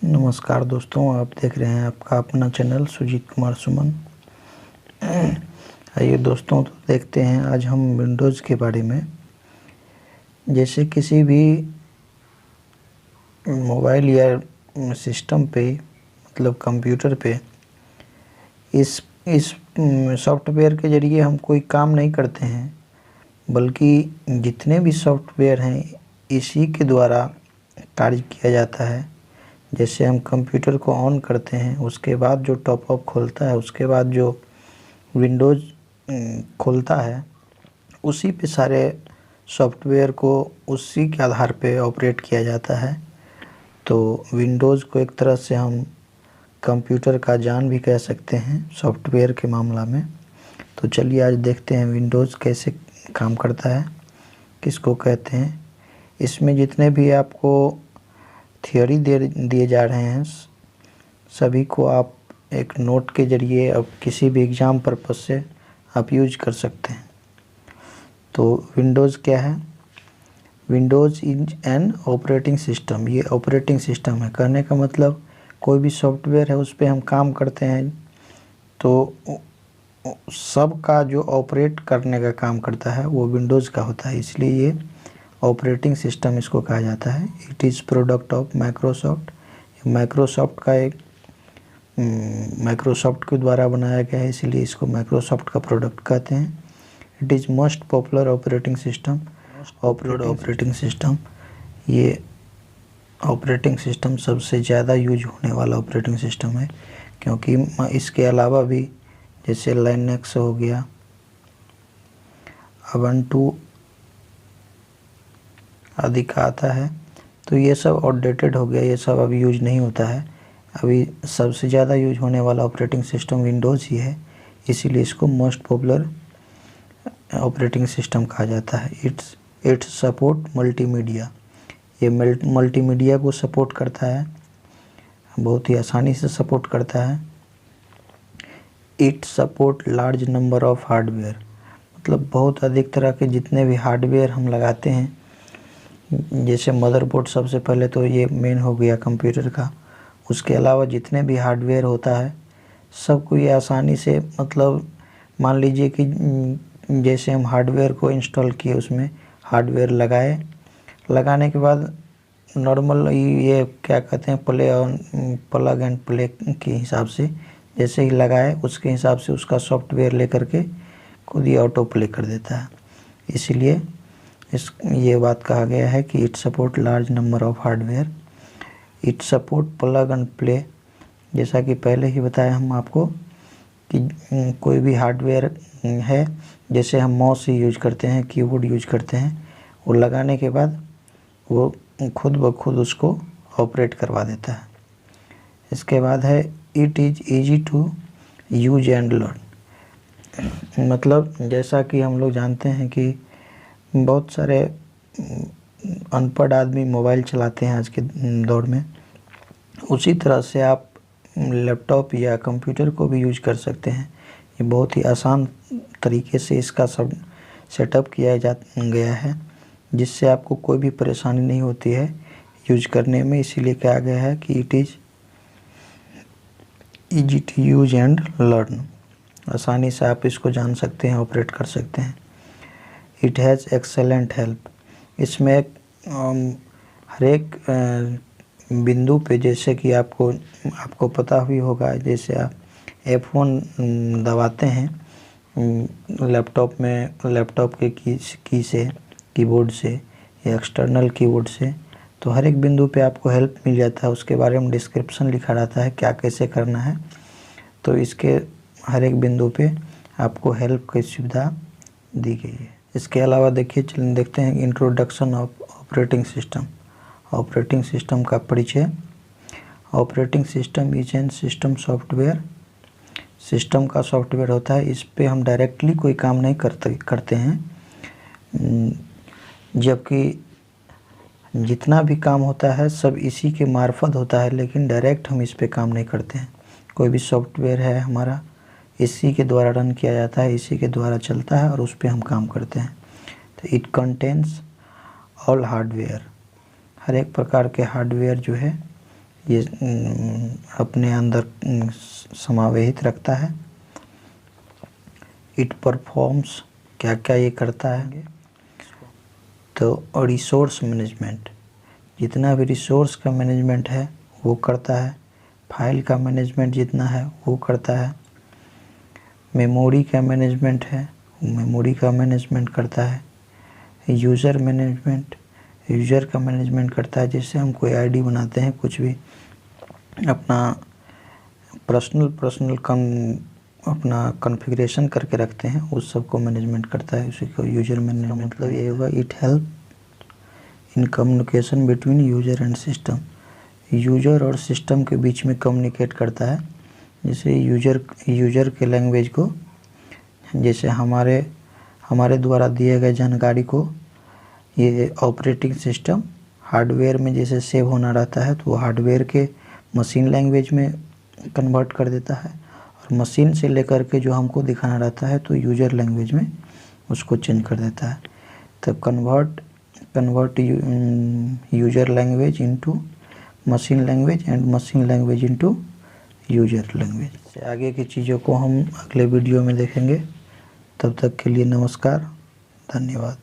नमस्कार दोस्तों, आप देख रहे हैं आपका अपना चैनल सुजीत कुमार सुमन। आइए दोस्तों, तो देखते हैं आज हम विंडोज़ के बारे में। जैसे किसी भी मोबाइल या सिस्टम पे, मतलब कंप्यूटर पे, इस सॉफ्टवेयर के ज़रिए हम कोई काम नहीं करते हैं, बल्कि जितने भी सॉफ्टवेयर हैं इसी के द्वारा कार्य किया जाता है। जैसे हम कंप्यूटर को ऑन करते हैं, उसके बाद जो टॉपअप खोलता है, उसके बाद जो विंडोज़ खोलता है, उसी पे सारे सॉफ्टवेयर को उसी के आधार पे ऑपरेट किया जाता है। तो विंडोज़ को एक तरह से हम कंप्यूटर का जान भी कह सकते हैं सॉफ्टवेयर के मामला में। तो चलिए आज देखते हैं विंडोज़ कैसे काम करता है, किसको कहते हैं। इसमें जितने भी आपको थियोरी दिए जा रहे हैं, सभी को आप एक नोट के ज़रिए अब किसी भी एग्ज़ाम पर्पज़ से आप यूज कर सकते हैं। तो विंडोज़ क्या है? Windows is an operating system. ये ऑपरेटिंग सिस्टम है। कहने का मतलब कोई भी सॉफ्टवेयर है उस पर हम काम करते हैं तो सब का जो ऑपरेट करने का काम करता है वो विंडोज़ का होता है, इसलिए ये ऑपरेटिंग सिस्टम इसको कहा जाता है। It is product of Microsoft. Microsoft का एक माइक्रोसॉफ्ट के द्वारा बनाया गया है, इसलिए इसको माइक्रोसॉफ्ट का प्रोडक्ट कहते हैं। It is most popular operating system. Operating system, ये ऑपरेटिंग सिस्टम सबसे ज़्यादा यूज होने वाला ऑपरेटिंग सिस्टम है, क्योंकि इसके अलावा भी जैसे लाइनक्स हो गया, उबुंटू आदि का आता है, तो ये सब आउटडेटेड हो गया, ये सब अभी यूज नहीं होता है। अभी सबसे ज़्यादा यूज होने वाला ऑपरेटिंग सिस्टम विंडोज़ ही है, इसीलिए इसको मोस्ट पॉपुलर ऑपरेटिंग सिस्टम कहा जाता है। It's support multimedia. ये मल्टीमीडिया को सपोर्ट करता है, बहुत ही आसानी से सपोर्ट करता है। It support large number of hardware, मतलब बहुत अधिक तरह के जितने भी हार्डवेयर हम लगाते हैं, जैसे मदरबोर्ड सबसे पहले तो ये मेन हो गया कंप्यूटर का। उसके अलावा जितने भी हार्डवेयर होता है सबको ये आसानी से, मतलब मान लीजिए कि जैसे हम हार्डवेयर को इंस्टॉल किए, उसमें हार्डवेयर लगाने के बाद नॉर्मल ये क्या कहते हैं, प्लग एंड प्ले के हिसाब से जैसे ही लगाए उसके हिसाब से उसका सॉफ्टवेयर लेकर के खुद ही ऑटो प्ले कर देता है। इसीलिए ये बात कहा गया है कि it support large number of hardware. It support plug and play, जैसा कि पहले ही बताया हम आपको कि कोई भी हार्डवेयर है, जैसे हम माउस ही यूज करते हैं, कीबोर्ड यूज करते हैं, वो लगाने के बाद वो खुद ब खुद उसको ऑपरेट करवा देता है। इसके बाद है it is easy to use and learn. मतलब जैसा कि हम लोग जानते हैं कि बहुत सारे अनपढ़ आदमी मोबाइल चलाते हैं आज के दौर में, उसी तरह से आप लैपटॉप या कंप्यूटर को भी यूज कर सकते हैं। ये बहुत ही आसान तरीके से इसका सब सेटअप किया गया है, जिससे आपको कोई भी परेशानी नहीं होती है यूज करने में। इसीलिए कहा गया है कि it is easy to use and learn. आसानी से आप इसको जान सकते हैं, ऑपरेट कर सकते हैं। It has excellent help. इसमें हर एक बिंदु पे, जैसे कि आपको पता भी होगा, जैसे आप F1 दबाते हैं लैपटॉप में, लैपटॉप के की से, कीबोर्ड से या एक्सटर्नल कीबोर्ड से, तो हर एक बिंदु पे आपको हेल्प मिल जाता है। उसके बारे में डिस्क्रिप्शन लिखा रहता है क्या कैसे करना है, तो इसके हर एक बिंदु पे आपको हेल्प की सुविधा दी गई है। इसके अलावा देखते हैं introduction of operating system. Operating system का परिचय। Operating system is an system software. System का सॉफ्टवेयर होता है, इस पे हम डायरेक्टली कोई काम नहीं करते हैं, जबकि जितना भी काम होता है सब इसी के मार्फत होता है, लेकिन डायरेक्ट हम इस पे काम नहीं करते हैं। कोई भी सॉफ्टवेयर है हमारा, इसी के द्वारा रन किया जाता है, इसी के द्वारा चलता है और उस पर हम काम करते हैं। तो इट कंटेन्स ऑल हार्डवेयर। हर एक प्रकार के हार्डवेयर जो है ये अपने अंदर समावेहित रखता है। इट परफॉर्म्स, क्या क्या ये करता है, तो रिसोर्स मैनेजमेंट, जितना भी रिसोर्स का मैनेजमेंट है वो करता है। फाइल का मैनेजमेंट जितना है वो करता है। मेमोरी का मैनेजमेंट है, मेमोरी का मैनेजमेंट करता है। यूज़र मैनेजमेंट, यूज़र का मैनेजमेंट करता है। जैसे हम कोई आईडी बनाते हैं, कुछ भी अपना पर्सनल अपना कॉन्फ़िगरेशन करके रखते हैं, उस सब को मैनेजमेंट करता है। उसी को यूज़र मैनेजमेंट, मतलब ये होगा it help in communication between user and system. User और सिस्टम के बीच में कम्युनिकेट करता है। जैसे यूज़र के लैंग्वेज को, जैसे हमारे द्वारा दिए गए जानकारी को ये ऑपरेटिंग सिस्टम हार्डवेयर में जैसे सेव होना रहता है, तो वो हार्डवेयर के मशीन लैंग्वेज में कन्वर्ट कर देता है, और मशीन से लेकर के जो हमको दिखाना रहता है तो यूज़र लैंग्वेज में उसको चेंज कर देता है। तो convert user language into machine language and machine language into user language. आगे की चीज़ों को हम अगले वीडियो में देखेंगे। तब तक के लिए नमस्कार, धन्यवाद।